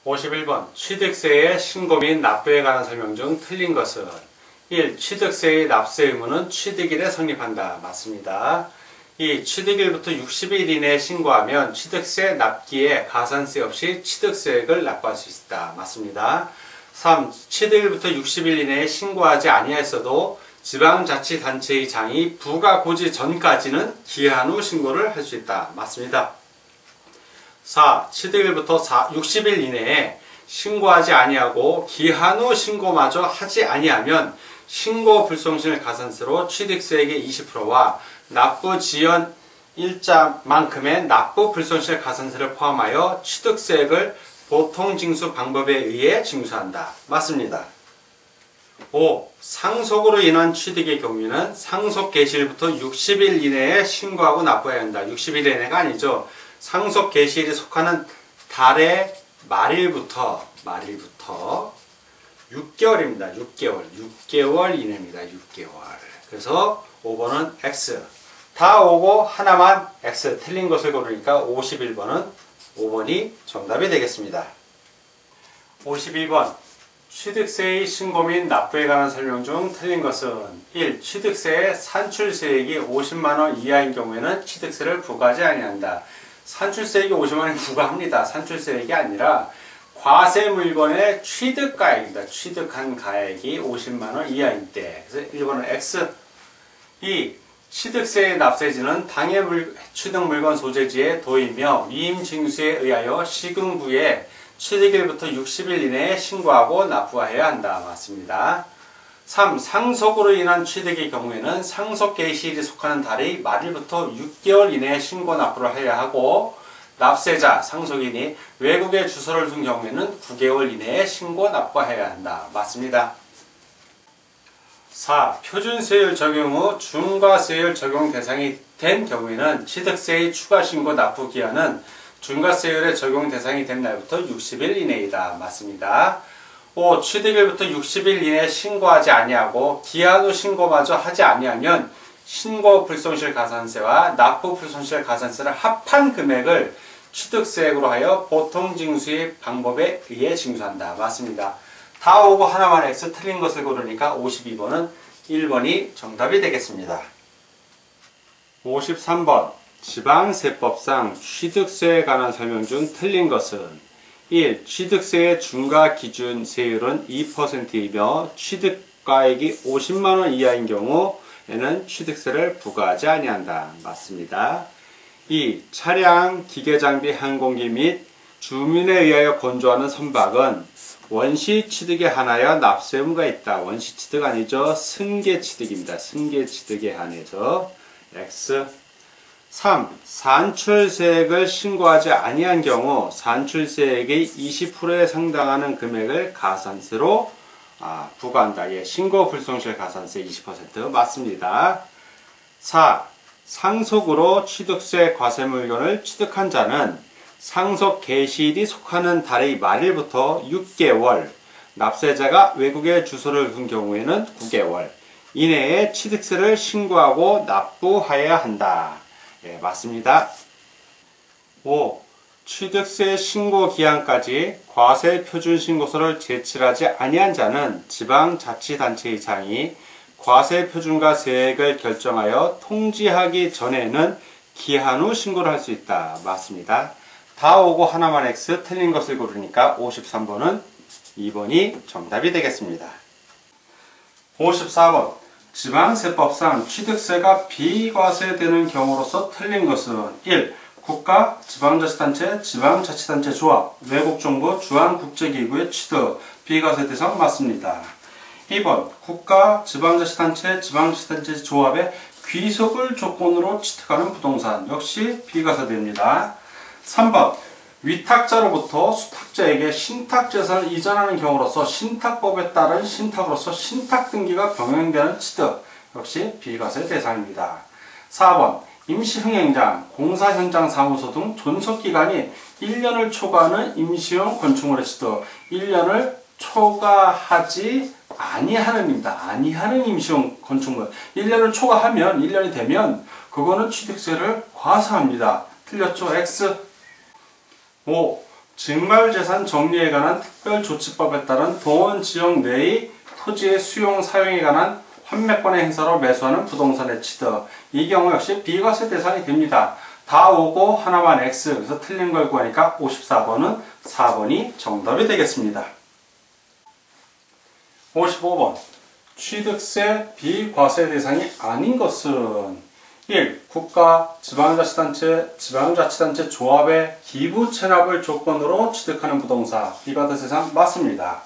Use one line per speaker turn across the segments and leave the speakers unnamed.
51번 취득세의 신고 및 납부에 관한 설명 중 틀린 것은 1. 취득세의 납세 의무는 취득일에 성립한다. 맞습니다. 2. 취득일부터 60일 이내에 신고하면 취득세 납기에 가산세 없이 취득세액을 납부할 수 있다. 맞습니다. 3. 취득일부터 60일 이내에 신고하지 아니하였어도 지방자치단체의 장이 부가 고지 전까지는 기한 후 신고를 할 수 있다. 맞습니다. 4. 취득일부터 60일 이내에 신고하지 아니하고 기한 후 신고마저 하지 아니하면 신고 불송실 가산세로 취득세액의 20%와 납부 지연 일자만큼의 납부 불송실 가산세를 포함하여 취득세액을 보통징수 방법에 의해 징수한다. 맞습니다. 5. 상속으로 인한 취득의 경우에는 상속 개시일부터 60일 이내에 신고하고 납부해야 한다. 60일 이내가 아니죠. 상속 개시일이 속하는 달의 말일부터 6개월입니다. 6개월 이내입니다. 6개월. 그래서 5번은 X. 다 오고 하나만 X 틀린 것을 고르니까 51번은 5번이 정답이 되겠습니다. 52번 취득세의 신고 및 납부에 관한 설명 중 틀린 것은 1. 취득세의 산출세액이 50만원 이하인 경우에는 취득세를 부과하지 아니한다. 산출세액이 50만원이 부과합니다. 산출세액이 아니라 과세 물건의 취득가액입니다. 취득한 가액이 50만원 이하일 때. 그래서 1번은 X. 2. 취득세의 납세지는 당해 취득 물건 소재지의 도이며 위임징수에 의하여 시금구에 취득일부터 60일 이내에 신고하고 납부해야 한다. 맞습니다. 3. 상속으로 인한 취득의 경우에는 상속 개시일이 속하는 달의 말일부터 6개월 이내에 신고 납부를 해야 하고 납세자, 상속인이 외국에 주소를 둔 경우에는 9개월 이내에 신고 납부해야 한다. 맞습니다. 4. 표준세율 적용 후 중과세율 적용 대상이 된 경우에는 취득세의 추가신고 납부 기한은 중과세율의 적용 대상이 된 날부터 60일 이내이다. 맞습니다. 5. 취득일부터 60일 이내에 신고하지 아니하고 기한 후 신고마저 하지 아니하면 신고 불손실 가산세와 납부 불손실 가산세를 합한 금액을 취득세액으로 하여 보통징수의 방법에 의해 징수한다. 맞습니다. 다 오고 하나만 X 틀린 것을 고르니까 52번은 1번이 정답이 되겠습니다. 53번 지방세법상 취득세에 관한 설명 중 틀린 것은 1. 취득세의 중과기준 세율은 2%이며 취득가액이 50만원 이하인 경우에는 취득세를 부과하지 아니한다. 맞습니다. 2. 차량, 기계장비, 항공기 및 주민에 의하여 건조하는 선박은 원시취득에 한하여 납세 의무가 있다. 원시취득 아니죠. 승계취득입니다. 승계취득에 한해서 X. 3. 산출세액을 신고하지 아니한 경우 산출세액의 20%에 상당하는 금액을 가산세로 부과한다. 예, 신고 불송실 가산세 20% 맞습니다. 4. 상속으로 취득세 과세 물건을 취득한 자는 상속 개시일이 속하는 달의 말일부터 6개월, 납세자가 외국에 주소를 둔 경우에는 9개월 이내에 취득세를 신고하고 납부하여야 한다. 예, 맞습니다. 5. 취득세 신고 기한까지 과세 표준 신고서를 제출하지 아니한 자는 지방자치단체의 장이 과세 표준과 세액을 결정하여 통지하기 전에는 기한 후 신고를 할 수 있다. 맞습니다. 다 오고 하나만 X 틀린 것을 고르니까 53번은 2번이 정답이 되겠습니다. 54번 지방세법상 취득세가 비과세되는 경우로서 틀린 것은 1. 국가, 지방자치단체, 지방자치단체 조합, 외국정부, 주한국제기구의 취득, 비과세 대상 맞습니다. 2번 국가, 지방자치단체, 지방자치단체 조합의 귀속을 조건으로 취득하는 부동산 역시 비과세됩니다. 3번 위탁자로부터 수탁자에게 신탁재산을 이전하는 경우로서 신탁법에 따른 신탁으로서 신탁등기가 병행되는 취득 역시 비과세 대상입니다. 4번 임시흥행장, 공사현장 사무소 등 존속기간이 1년을 초과하는 임시용 건축물의 취득 1년을 초과하지 아니하는 임시용 건축물 1년을 초과하면 1년이 되면 그거는 취득세를 과세합니다. 틀렸죠? X. 5. 증말재산 정리에 관한 특별조치법에 따른 동원 지역 내의 토지의 수용 사용에 관한 환매권의 행사로 매수하는 부동산의 취득. 이 경우 역시 비과세 대상이 됩니다. 다 오고 하나만 X. 그래서 틀린 걸 구하니까 54번은 4번이 정답이 되겠습니다. 55번. 취득세 비과세 대상이 아닌 것은 1. 국가, 지방자치단체 조합의 기부 체납을 조건으로 취득하는 부동산. 비과세 대상 맞습니다.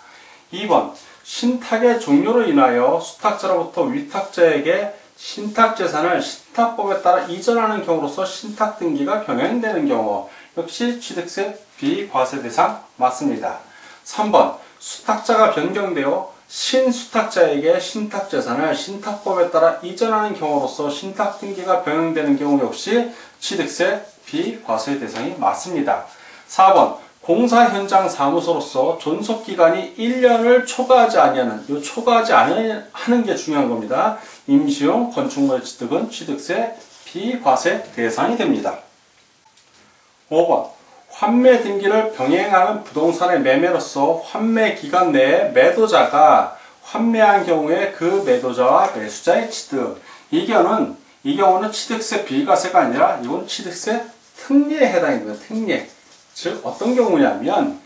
2번. 신탁의 종료로 인하여 수탁자로부터 위탁자에게 신탁재산을 신탁법에 따라 이전하는 경우로서 신탁등기가 병행되는 경우 역시 취득세 비과세 대상 맞습니다. 3번. 수탁자가 변경되어 신수탁자에게 신탁재산을 신탁법에 따라 이전하는 경우로서 신탁등기가 병행되는 경우 역시 취득세 비과세 대상이 맞습니다. 4번. 공사 현장 사무소로서 존속기간이 1년을 초과하지 아니하는, 이 초과하지 않는 게 중요한 겁니다. 임시용 건축물 취득은 취득세 비과세 대상이 됩니다. 5번. 환매 등기를 병행하는 부동산의 매매로서 환매 기간 내에 매도자가 환매한 경우에 그 매도자와 매수자의 취득. 이 경우는 취득세 비과세가 아니라 이건 취득세 특례에 해당이 됩니다. 특례. 즉 어떤 경우냐면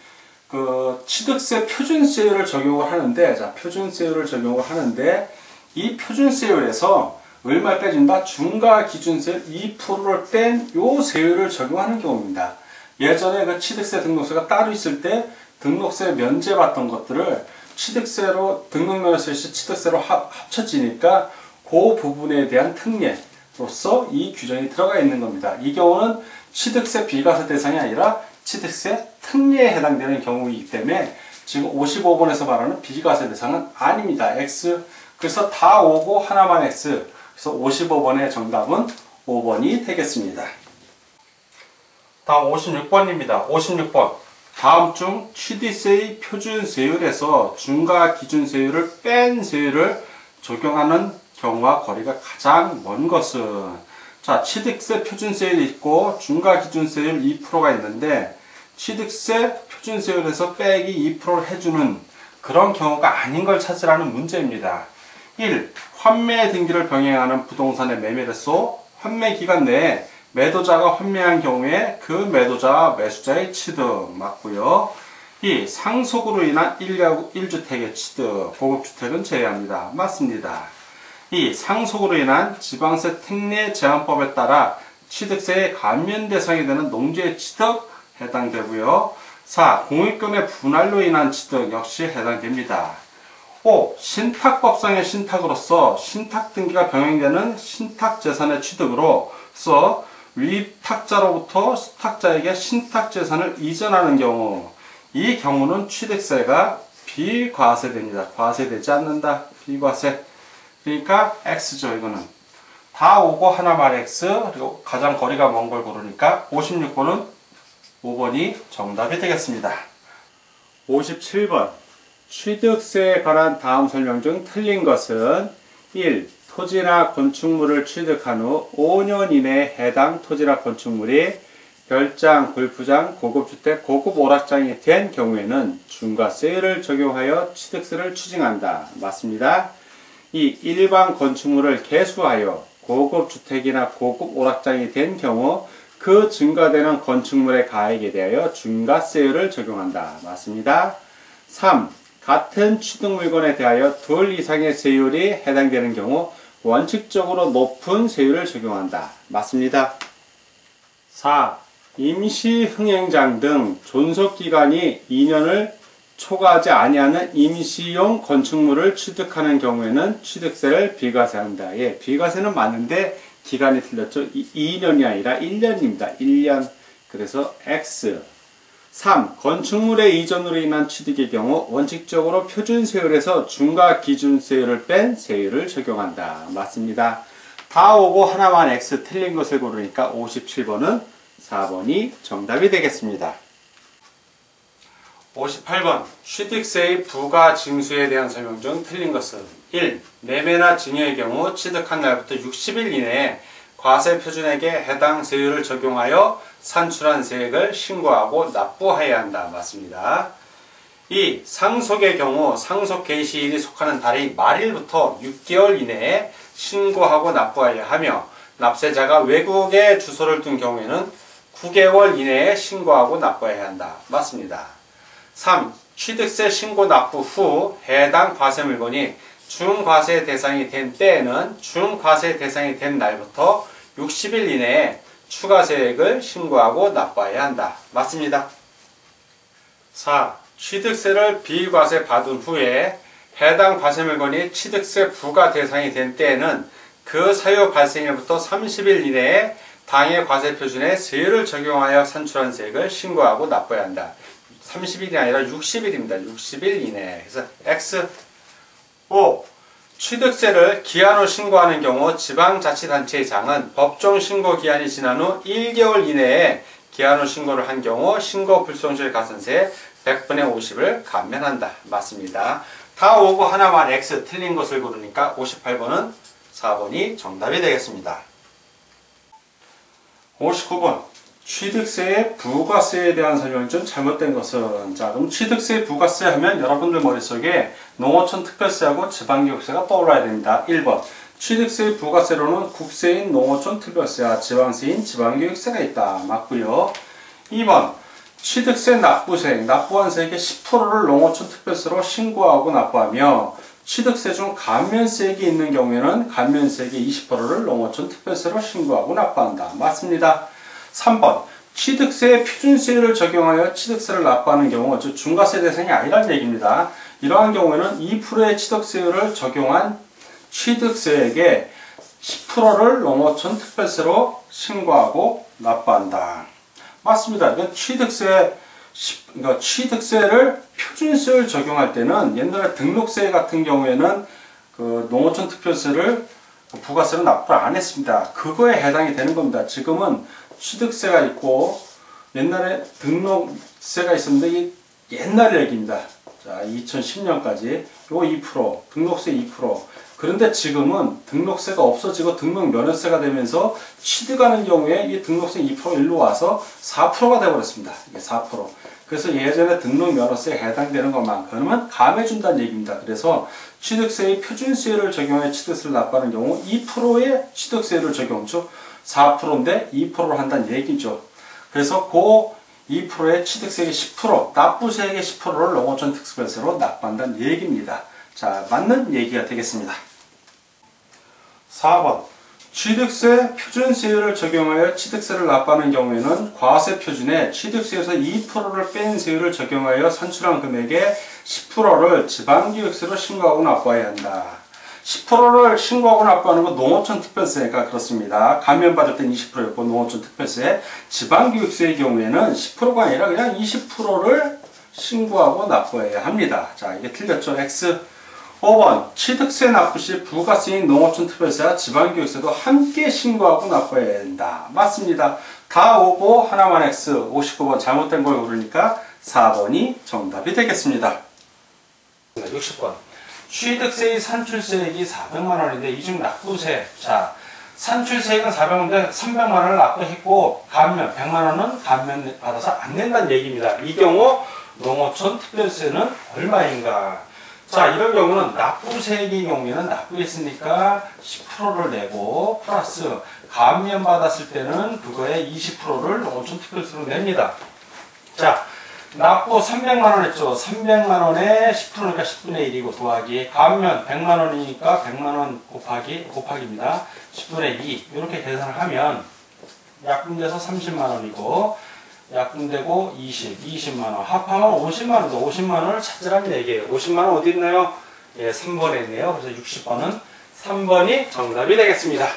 취득세 표준세율을 적용을 하는데, 표준세율을 적용을 하는데 이 표준세율에서 얼마를 빼준다? 중과기준세율 2%를 뺀 요 세율을 적용하는 경우입니다. 예전에 그 취득세 등록세가 따로 있을 때 등록세 면제받던 것들을 취득세로 등록면허세 시 취득세로 합쳐지니까 그 부분에 대한 특례로서 이 규정이 들어가 있는 겁니다. 이 경우는 취득세 비과세 대상이 아니라 취득세 특례에 해당되는 경우이기 때문에 지금 55번에서 말하는 비과세 대상은 아닙니다. X. 그래서 다 오고 하나만 X. 그래서 55번의 정답은 5번이 되겠습니다. 다음 56번입니다. 56번. 다음 중 취득세의 표준세율에서 중과기준세율을 뺀 세율을 적용하는 경우와 거리가 가장 먼 것은? 자, 취득세 표준세율이 있고 중과기준세율 2%가 있는데 취득세 표준세율에서 빼기 2%를 해주는 그런 경우가 아닌 걸 찾으라는 문제입니다. 1. 환매 등기를 병행하는 부동산의 매매로서 환매 기간 내에 매도자가 환매한 경우에 그 매도자와 매수자의 취득 맞고요. 2. 상속으로 인한 1가구 1주택의 취득, 고급주택은 제외합니다. 맞습니다. 2. 상속으로 인한 지방세 특례 제한법에 따라 취득세의 감면 대상이 되는 농지의 취득 해당되고요. 4. 공익금의 분할로 인한 취득 역시 해당됩니다. 5. 신탁법상의 신탁으로서 신탁등기가 병행되는 신탁재산의 취득으로서 위탁자로부터 수탁자에게 신탁재산을 이전하는 경우, 이 경우는 취득세가 비과세됩니다. 과세되지 않는다. 비과세. 그러니까 X죠. 이거는 다 오고 하나만 X. 그리고 가장 거리가 먼 걸 고르니까 56번은 5번이 정답이 되겠습니다. 57번. 취득세에 관한 다음 설명 중 틀린 것은 1. 토지나 건축물을 취득한 후 5년 이내에 해당 토지나 건축물이 별장, 골프장, 고급주택, 고급 오락장이 된 경우에는 중과세율을 적용하여 취득세를 추징한다. 맞습니다. 2. 일반 건축물을 개수하여 고급주택이나 고급 오락장이 된 경우 그 증가되는 건축물의 가액에 대하여 중과세율을 적용한다. 맞습니다. 3. 같은 취득 물건에 대하여 둘 이상의 세율이 해당되는 경우 원칙적으로 높은 세율을 적용한다. 맞습니다. 4. 임시 흥행장 등 존속기간이 2년을 초과하지 아니하는 임시용 건축물을 취득하는 경우에는 취득세를 비과세한다. 예, 비과세는 맞는데 기간이 틀렸죠. 2년이 아니라 1년입니다. 1년. 그래서 X. 3. 건축물의 이전으로 인한 취득의 경우 원칙적으로 표준세율에서 중과기준세율을 뺀 세율을 적용한다. 맞습니다. 다 오고 하나만 X 틀린 것을 고르니까 57번은 4번이 정답이 되겠습니다. 58번. 취득세의 부과 징수에 대한 설명 중 틀린 것은 1. 매매나 증여의 경우 취득한 날부터 60일 이내에 과세 표준액에 해당 세율을 적용하여 산출한 세액을 신고하고 납부해야 한다. 맞습니다. 이 상속의 경우 상속 개시일이 속하는 달의 말일부터 6개월 이내에 신고하고 납부해야 하며 납세자가 외국에 주소를 둔 경우에는 9개월 이내에 신고하고 납부해야 한다. 맞습니다. 3. 취득세 신고 납부 후 해당 과세 물건이 중과세 대상이 된 때에는 중과세 대상이 된 날부터 60일 이내에 추가세액을 신고하고 납부해야 한다. 맞습니다. 4. 취득세를 비과세 받은 후에 해당 과세 물건이 취득세 부과 대상이 된 때에는 그 사유 발생일부터 30일 이내에 당해 과세 표준에 세율을 적용하여 산출한 세액을 신고하고 납부해야 한다. 30일이 아니라 60일입니다. 60일 이내에. 그래서 X. 5. 취득세를 기한 후 신고하는 경우 지방자치단체장은 법정 신고 기한이 지난 후 1개월 이내에 기한 후 신고를 한 경우 신고 불성실 가산세 100분의 50을 감면한다. 맞습니다. 다 오고 하나만 X 틀린 것을 고르니까 58번은 4번이 정답이 되겠습니다. 59번 취득세의 부가세에 대한 설명이 좀 잘못된 것은, 자, 그럼 취득세 부가세 하면 여러분들 머릿속에 농어촌 특별세하고 지방교육세가 떠올라야 됩니다. 1번 취득세 부가세로는 국세인 농어촌 특별세와 지방세인 지방교육세가 있다. 맞고요. 2번 취득세 납부세액, 납부한 세액의 10%를 농어촌 특별세로 신고하고 납부하며 취득세 중 감면세액이 있는 경우에는 감면세액의 20%를 농어촌 특별세로 신고하고 납부한다. 맞습니다. 3번 취득세의 표준세율을 적용하여 취득세를 납부하는 경우, 즉 중과세 대상이 아니라는 얘기입니다. 이러한 경우에는 2%의 취득세율을 적용한 취득세액의 10%를 농어촌 특별세로 신고하고 납부한다. 맞습니다. 그러니까 취득세를 표준세율 적용할 때는 옛날에 등록세 같은 경우에는 그 농어촌 특별세를 부가세로 납부를 안 했습니다. 그거에 해당이 되는 겁니다. 지금은 취득세가 있고 옛날에 등록세가 있었는데 이게 옛날 얘기입니다. 자, 2010년까지 요 2%, 등록세 2%. 그런데 지금은 등록세가 없어지고 등록면허세가 되면서 취득하는 경우에 이 등록세 2% 일로 와서 4%가 되어버렸습니다. 이게 4%. 그래서 예전에 등록면허세에 해당되는 것만큼은 감해준다는 얘기입니다. 그래서 취득세의 표준세율을 적용해 취득세를 납부하는 경우 2%의 취득세율을 적용, 즉 4%인데 2%를 한다는 얘기죠. 그래서 그 2%의 취득세액의 10%, 납부세액의 10%를 농어촌 특별세로 납부한다는 얘기입니다. 자, 맞는 얘기가 되겠습니다. 4번 취득세 표준세율을 적용하여 취득세를 납부하는 경우에는 과세 표준에 취득세에서 2%를 뺀 세율을 적용하여 산출한 금액의 10%를 지방교육세로 신고하고 납부해야 한다. 10%를 신고하고 납부하는 건 농어촌 특별세가 그렇습니다. 감면받을 땐 20%였고 농어촌 특별세, 지방교육세의 경우에는 10%가 아니라 그냥 20%를 신고하고 납부해야 합니다. 자, 이게 틀렸죠. X. 5번 취득세 납부 시 부가세인 농어촌 특별세와 지방교육세도 함께 신고하고 납부해야 된다. 맞습니다. 다 오고 하나만 X. 59번 잘못된 걸 고르니까 4번이 정답이 되겠습니다. 60번 취득세의 산출세액이 400만원인데 이 중 납부세, 자, 산출세액은 400만원인데 300만원을 납부했고 감면 100만원은 감면 받아서 안 낸다는 얘기입니다. 이 경우 농어촌 특별세는 얼마인가? 자, 이런 경우는 납부세액의 경우에는 납부했으니까 10%를 내고 플러스 감면 받았을 때는 그거의 20%를 농어촌 특별세로 냅니다. 자, 납부 300만원 했죠. 300만원에 10%니까 10분의 1이고 더하기 감면 100만원이니까 100만원 곱하기입니다. 10분의 2 이렇게 계산을 하면 약분돼서 30만원이고 약분되고 20만원 합하면 50만원도 50만원을 찾으라는 얘기예요. 50만원 어디 있나요? 예, 3번에 있네요. 그래서 60번은 3번이 정답이 되겠습니다.